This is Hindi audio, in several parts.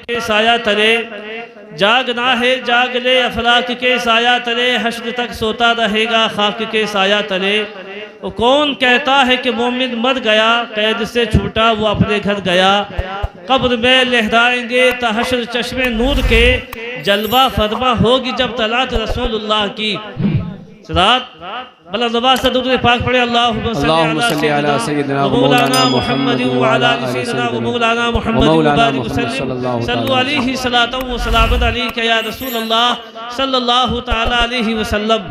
के साया तले, जागना है जाग ले अफलाक के साया तले, हश्र तक सोता रहेगा खाक के साया तले। वो कौन कहता है कि मोमिन मर गया, कैद से छूटा वो अपने घर गया। कब्र में लहराएंगे तहशर चश्मे नूर के, जलवा फरमा होगी जब तलात रसूलुल्लाह की। सलात बला ज़बान से दुरूद पाक पढ़े। अल्लाहुम्मा सल्ली अला सय्यिदिना व मौलाना मुहम्मद व अला आलि सय्यिदिना व मौलाना मुहम्मद व बारिक वसल्लम सल्लु अलैहि सलातु व सलामु अलैका या रसूलल्लाह सल्लल्लाहु तआला अलैहि वसल्लम।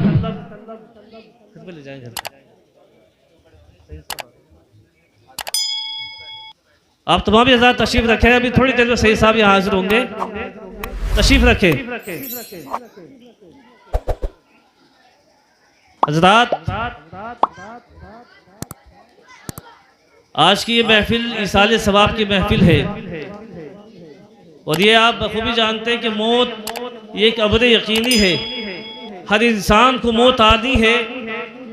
आप तमाम हज़रात तशरीफ रखें, अभी थोड़ी देर में सही साहब यहाँ हाजिर होंगे, तशरीफ रखें। हज़रात आज की ये महफिल इसाले सवाब की महफिल है, और ये आप बखूबी जानते हैं कि मौत ये एक अमर यकीनी है। हर इंसान को मौत आनी है,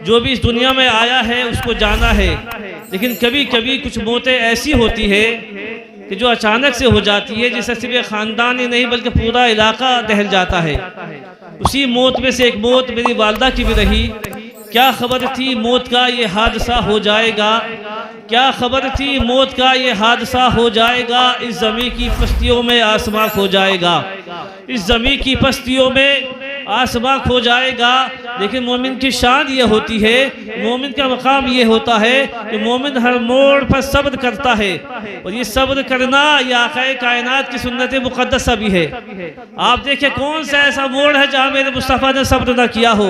जो भी इस दुनिया में आया है उसको जाना है। लेकिन कभी कभी कुछ मौतें ऐसी होती है कि जो अचानक से हो जाती है, जिससे सिर्फ ख़ानदान ही नहीं बल्कि पूरा इलाका दहल जाता है। उसी मौत में से एक मौत मेरी वालदा की भी रही। क्या खबर थी मौत का ये हादसा हो जाएगा, क्या खबर थी मौत का ये हादसा हो जाएगा। इस ज़मीं की पस्तियों में आसमां खो जाएगा, इस ज़मीं की पस्तियों में आसमां खो जाएगा। लेकिन मोमिन की शान ये होती है, मोमिन का मकाम ये होता है कि मोमिन हर मोड़ पर सब्र करता है, और ये सब्र करना ये आक़ाए कायनात की सुन्नत मुक़द्दसा भी है। आप देखिए कौन सा ऐसा मोड़ है जहाँ मेरे मुस्तफ़ा ने सब्र ना किया हो।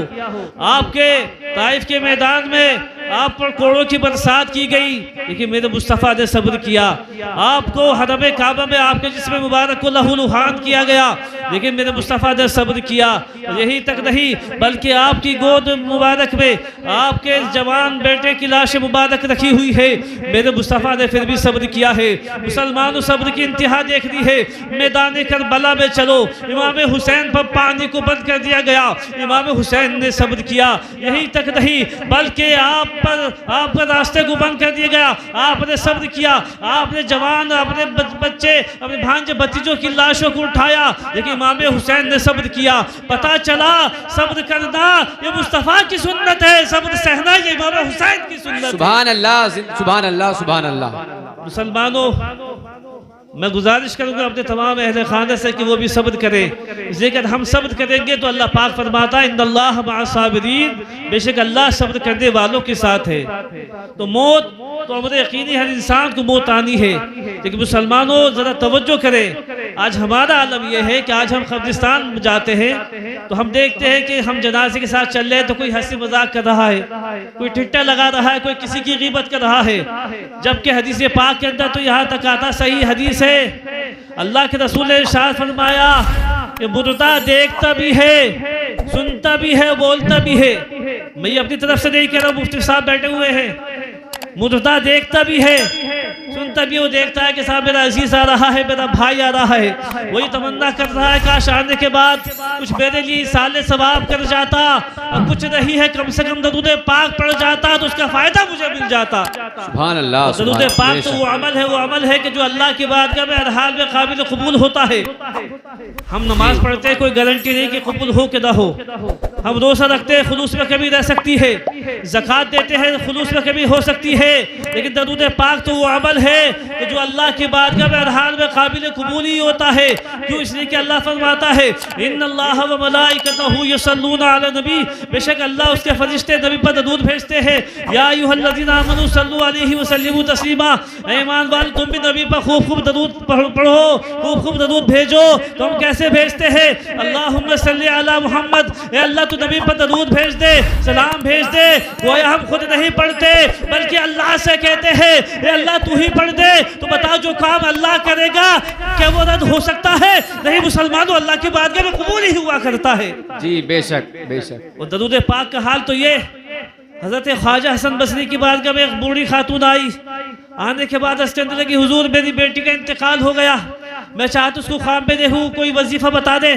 आपके ताइफ के मैदान में आप पर कोड़ों की बरसात की गई, लेकिन मेरे मुस्तफ़ा ने सब्र किया। आपको हरम काबा में आपके जिस्म मुबारक को लहूलुहान किया गया, लेकिन मेरे मुस्तफ़ा ने सब्र किया। यही तक नहीं बल्कि आपकी गोद मुबारक में आपके जवान बेटे की लाश मुबारक रखी हुई है, मेरे मुस्तफ़ा ने फिर भी सब्र किया है। मुसलमानों सब्र की इंतहा देखनी है। मैदान करबला में चलो, इमाम हुसैन पर पानी को बंद कर दिया गया, इमाम हुसैन ने सब्र किया। यही तक नहीं बल्कि आपका रास्ते को बंद कर दिया गया, आपने सब्र किया। आपने जवान अपने बच्चे अपने भांजे भतीजों की लाशों को उठाया, लेकिन इमाम हुसैन ने सब्र किया। पता चला सब्र करना ये मुस्तफ़ा की सुन्नत है, सब्र सहना ये इमाम हुसैन की सुन्नत है। सुभान अल्लाह, सुभान अल्लाह, सुभान अल्लाह। मुसलमानों, मैं गुजारिश करूंगा अपने तमाम अहले खाना से कि वो भी सब्र करें। लेकिन हम सब्र करेंगे तो अल्लाह पाक फरमाता है इन्नल्लाह मअस-साबिरीन, बेशक अल्लाह सब्र करने वालों के साथ है। तो मौत तो अमर यकीनी हर इंसान को मौत आनी है। लेकिन मुसलमानों ज़रा तवज्जो करें। आज हमारा आलम यह है कि आज हम कब्रिस्तान जाते हैं तो हम देखते हैं कि हम जनाजे के साथ चल रहे हैं तो कोई हंसी मजाक कर रहा है, कोई ठिट्टा लगा रहा है, कोई किसी की ग़ीबत कर रहा है। जबकि हदीस पाक के अंदर तो यहाँ तक आता, सही हदीस है, अल्लाह के रसूल ने इरशाद फरमाया कि मुर्दा देखता भी है, सुनता भी है, बोलता भी है। मैं ये अपनी तरफ से नहीं कह रहा, मुफ्ती साहब बैठे हुए हैं। मुर्दा देखता भी है, सुनता भी, वो देखता है कि साहब मेरा अजीज आ रहा है, मेरा भाई आ रहा है, वही तमन्ना कर रहा है काश आने के बाद कुछ मेरे लिए साले सवाब कर जाता, और कुछ नहीं है कम से कम दरूद पाक पढ़ जाता तो उसका फायदा मुझे मिल जाता। सुभान अल्लाह। दरूद पाक तो वो अमल है कि जो अल्लाह की बारगाह में हर हाल में काबिल कबूल होता है। हम नमाज पढ़ते हैं, कोई गारंटी नहीं कि कबूल हो कि ना हो। हम रोज़ा रखते हैं, खुलूस में कभी रह सकती है। ज़कात देते हैं, खुलूस में कभी हो सकती है। लेकिन दरूद पाक तो वो अमल है कि जो अल्लाह की बारगाह में हर हाल में काबिल कबूल ही होता है। क्यों? इसलिए कि अल्लाह फरमाता है इन्नल्लाह व मलाइकतहु यसल्लूना अला नबी, बेशक अल्लाह उसके फरिश्ते नबी पर दरूद भेजते हैं। या अय्युहल्लज़ीना आमनू सल्लू अलैहि व सल्लिमू तस्लीमा, ऐ ईमान वाले तुम भी नबी पर खूब खूब दरूद पढ़ो, खूब खूब दरूद भेजो। तो हम कैसे भेजते हैं? अल्लाहुम्मा सल्ली अला मुहम्मद, ए अल्लाह तू नबी पर दरूद भेज दे, सलाम भेज दे। गोया हम खुद नहीं पढ़ते बल्कि अल्लाह से कहते हैं ए अल्लाह तू ही पढ़ दे। तो बताओ जो काम अल्लाह करेगा क्या वो रद्द हो सकता है? नहीं मुसलमानों, अल्लाह की बारगाह में कबूल ही हुआ करता है। जी बेशक बेशक। और दरूद पाक का हाल तो ये, हजरत ख्वाजा हसन बसरी की बारगाह में एक बूढ़ी खातून आई। आने के बाद उसके अंदर लगी हुजूर मेरी बेटी का इंतकाल हो गया, मैं चाहती उसको ख्वाब में देखूं, कोई वजीफा बता दे।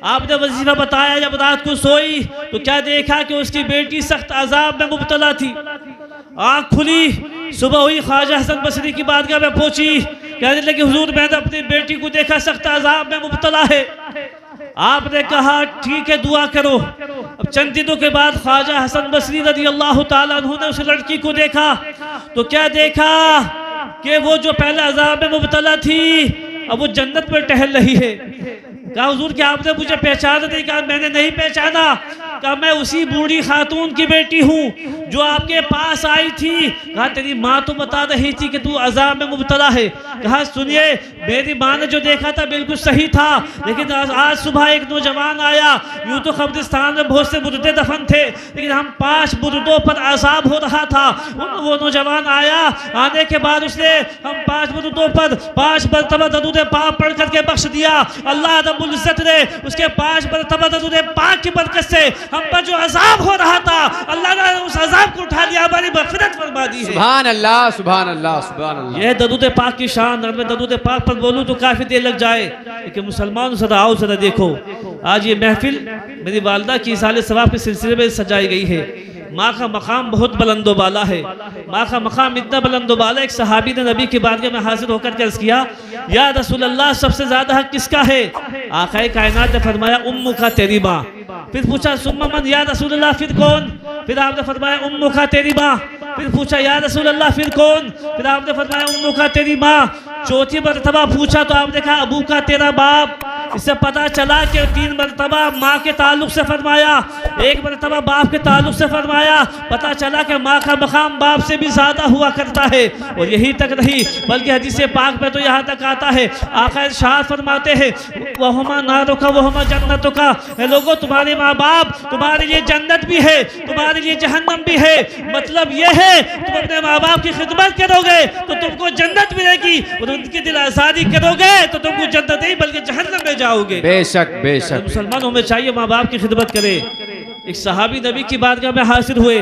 आपने वजीफा बताया। जब रात को सोई तो क्या देखा कि उसकी बेटी सख्त अजाब में मुब्तला थी। आँख खुली सुबह हुई, ख्वाजा हसन बसरी की बारगाह में पहुंची, कहने लगी हुजूर मैंने अपनी बेटी को देखा, सख्त अजाब में मुब्तला है। आपने कहा ठीक है दुआ करो। अब चंद दिनों के बाद ख्वाजा हसन बसरी रज़ी अल्लाह ताला अन्हु ने उस लड़की को देखा तो क्या देखा कि वो जो पहले अजाब में मुब्तला थी अब वो जन्नत में टहल रही है। कहा हुजूर क्या आपने मुझे पहचाना नहीं? कहा मैंने नहीं पहचाना। कहा मैं उसी बूढ़ी खातून की बेटी हूँ जो आपके पास आई थी। कहा तेरी माँ तो बता रही थी कि तू अजाब में मुब्तला है। कहा सुनिए मेरी माँ ने जो देखा था बिल्कुल सही था, लेकिन आज सुबह एक नौजवान आया, यूँ तो कब्रिस्तान में बहुत से मुर्दे दफन थे लेकिन हम 5 मुर्दों पर अजाब हो रहा था। वो नौजवान आया, आने के बाद उसने हम 5 मुर्दों पर 5 मरतबा दरूद पाक पढ़ करके बख्श दिया। अल्लाह रब्बुल इज्जत ने उसके 5 मरतबा दरूद पाक की बरकत से हम पर जो अजाब हो रहा था अल्लाह ने उस अजाब को उठा लिया, हमारी मग़फ़िरत फरमा दी है। सुभान अल्लाह सुभान अल्लाह सुभान अल्लाह। यह दरूद पाक की शान। अगर मैं दरूद पाक पर बोलूँ तो काफ़ी देर लग जाए, लेकिन मुसलमानों से आओ जरा देखो, आज ये महफिल मेरी वालदा की इसाले सवाब के सिलसिले में सजाई गई है। माँ का मकाम बहुत बुलंदो बाला है। माँ का मकाम इतना बुलंदो बाला, एक सहाबी ने नबी की बारगाह में हाजिर होकर के अर्ज़ किया या रसूल अल्लाह सबसे ज़्यादा हक किसका है? आक़ाए कायनात ने फरमाया उम्मु का तेरी माँ। फिर पूछा सुम्मा मन या रसूल अल्लाह फिर कौन? फिर आपने फरमाया उम्मु का तेरी माँ। फिर पूछा या रसूल अल्लाह फिर कौन? फिर आपने फरमाया उम्मु का तेरी माँ। चौथी मरतबा पूछा तो आपने कहा अबू का तेरा बाप। इससे पता चला कि 3 मरतबा माँ के ताल्लुक से फरमाया, 1 मरतबा बाप के ताल्लुक से फरमाया। पता चला कि माँ का मकाम बाप से भी ज़्यादा हुआ करता है। और यही तक नहीं बल्कि हदीस पाक में तो यहाँ तक आता है, आका इरशाद फरमाते हैं वहुमा नारुका वहुमा जन्नतुका, लोगों तुम्हारे माँ बाप तुम्हारे लिए जन्नत भी है, तुम्हारे लिए जहन्नम भी है। मतलब ये है तुम अपने माँ बाप की खिदमत करोगे तो तुमको जन्नत मिलेगी, और उनकी दिल आज़ादी करोगे तो तुमको जन्नत नहीं बल्कि जहन्नम में जाओगे। बेशक बेशक। मुसलमानों में चाहिए माँ बाप की खिदमत करे। एक सहाबी नबी की बारगाह में हाजिर हुए,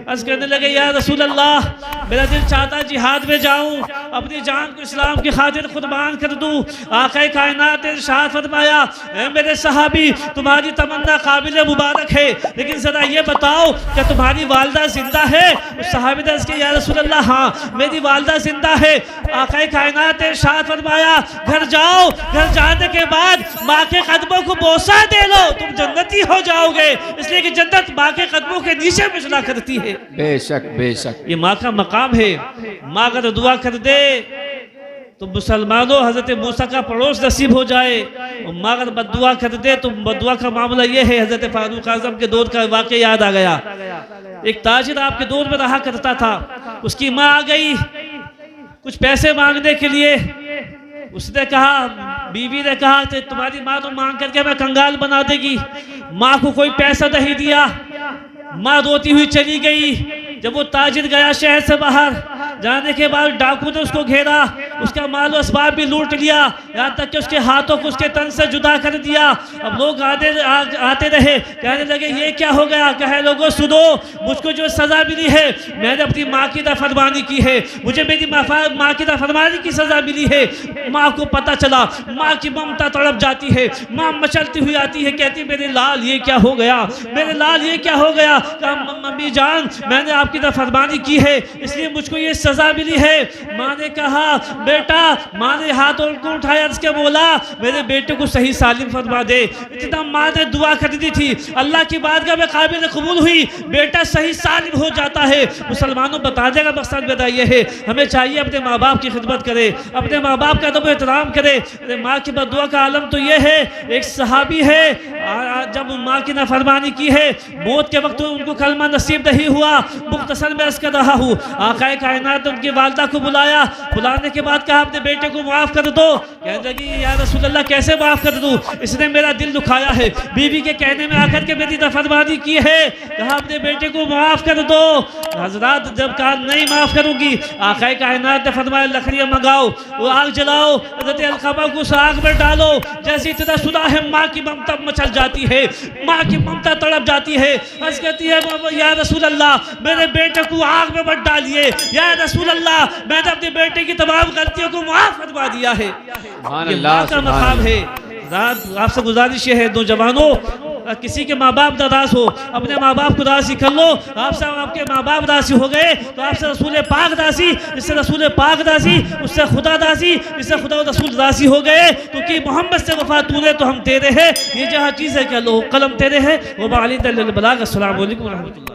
अर्ज़ करने लगे या रसूल अल्लाह मेरा दिल चाहता है जिहाद में जाऊं, अपनी जान को इस्लाम की खातिर कुर्बान कर दूं। आक़ाए कायनात ने इरशाद फरमाया ऐ मेरे सहाबी तुम्हारी तमन्ना काबिल मुबारक है, लेकिन ज़रा ये बताओ क्या तुम्हारी वालदा जिंदा है? उस सहाबी ने अर्ज़ किया या रसूल अल्लाह हाँ मेरी वालदा जिंदा है। आक़ाए कायनात ने इरशाद फरमाया घर जाओ, घर जाने के बाद माँ के कदमों को बोसा दे लो, तुम जन्नती हो जाओगे, इसलिए कि जन्नत माँ के कदमों के नीचे मिचला करती है। बेशक बेशक। ये माँ का मकाम है। माँ अगर दुआ कर दे तो मुसलमानों हजरत मूसा का पड़ोस नसीब हो जाए, और माँ अगर बद्दुआ कर दे तो बद्दुआ का मामला ये है। हजरत फारूक आजम के दौर का वाक़या याद आ गया। एक ताजिर आपके दौर में रहा करता था, उसकी माँ आ गई कुछ पैसे मांगने के लिए। उसने कहा, बीवी ने कहा कि तुम्हारी माँ तो मांग करके मैं कंगाल बना देगी। माँ को कोई पैसा नहीं दिया, माँ रोती हुई चली गई। जब वो ताजिर गया शहर से बाहर, जाने के बाद डाकू ने उसको घेरा, उसका माल असबाब भी लूट लिया, यहाँ तक कि उसके हाथों को उसके तन से जुदा कर दिया। अब लोग आते रहे, कहने लगे ये क्या हो गया? कहे लोगों सुनो, मुझको जो सज़ा मिली है मैंने अपनी माँ की नाफरमानी की है, मुझे मेरी माँ की नाफरमानी की सज़ा मिली है। माँ को पता चला, माँ की ममता तड़प जाती है, माँ मचलती हुई आती है, कहती मेरे लाल ये क्या हो गया, मेरे लाल ये क्या हो गया? कहा मम्मी जान मैंने आपकी नाफरमानी की है इसलिए मुझको ये सजा मिली है। माँ ने कहा बेटा, माँ ने हाथ को उठाया, इसके बोला मेरे बेटे को सही सालिम फरमा दे। इतना माँ ने दुआ कर दी थी, अल्लाह की बारगाह में काबिल कबूल हुई, बेटा सही सालिम हो जाता है। मुसलमानों बताने का मकसद मेरा ये है, हमें चाहिए अपने माँ बाप की खिदमत करे, अपने माँ बाप का अदब एहतराम करे। माँ की बद्दुआ का आलम तो ये है, एक सहाबी है जब माँ की नाफरमानी की है, मौत के वक्त उनको कलमा नसीब नहीं हुआ। मुख्तसर में अर्ज़ कर रहा हूँ, आक़ाए कायनात ने उनकी वालदा को बुलाया, बुलाने के बाद कहा अपने बेटे को माफ़ कर दो। कहने लगी या रसूल अल्लाह कैसे माफ़ कर दूँ, इसने मेरा दिल दुखाया है, बीवी के कहने में आकर के मेरी नाफरमानी की है। कहा अपने बेटे को माफ़ कर दो। हजरात जब कहा नहीं माफ़ करूँगी, आक़ाए कायनात ने फरमाया लकड़ियाँ मंगाओ, वो आग जलाओ, हज़रत अलक़मा को उस आग में डालो। जैसे इतना सुना है माँ की ममता मचल जाती है, माँ की ममता तड़प जाती है। अर्ज़ कहती है या रसूल अल्लाह मेरे बेटे को आग में मत डालिए, या रसूल अल्लाह मैंने अपने बेटे की तमाम गलतियों को माफ़ करवा दिया है। ये माँ का मकाम है। आपसे गुजारिश है नौजवानों, किसी के माँ बाप दादास हो, अपने माँ बाप को दासी कर लो। आपसे आपके माँ बाप दासी हो गए तो आपसे रसूल पाक दासी, इससे रसूल पाक दासी, उससे खुदा दासी, इससे खुदा और रसूल दासी हो गए। क्योंकि मोहम्मद से वफा तूने तो हम तेरे हैं। ये जहाँ चीज़ है कि अल्लाह कलम तेरे है। वो बाली दल बलाग। अस्सलाम वालेकुम व रहमतुल्लाह।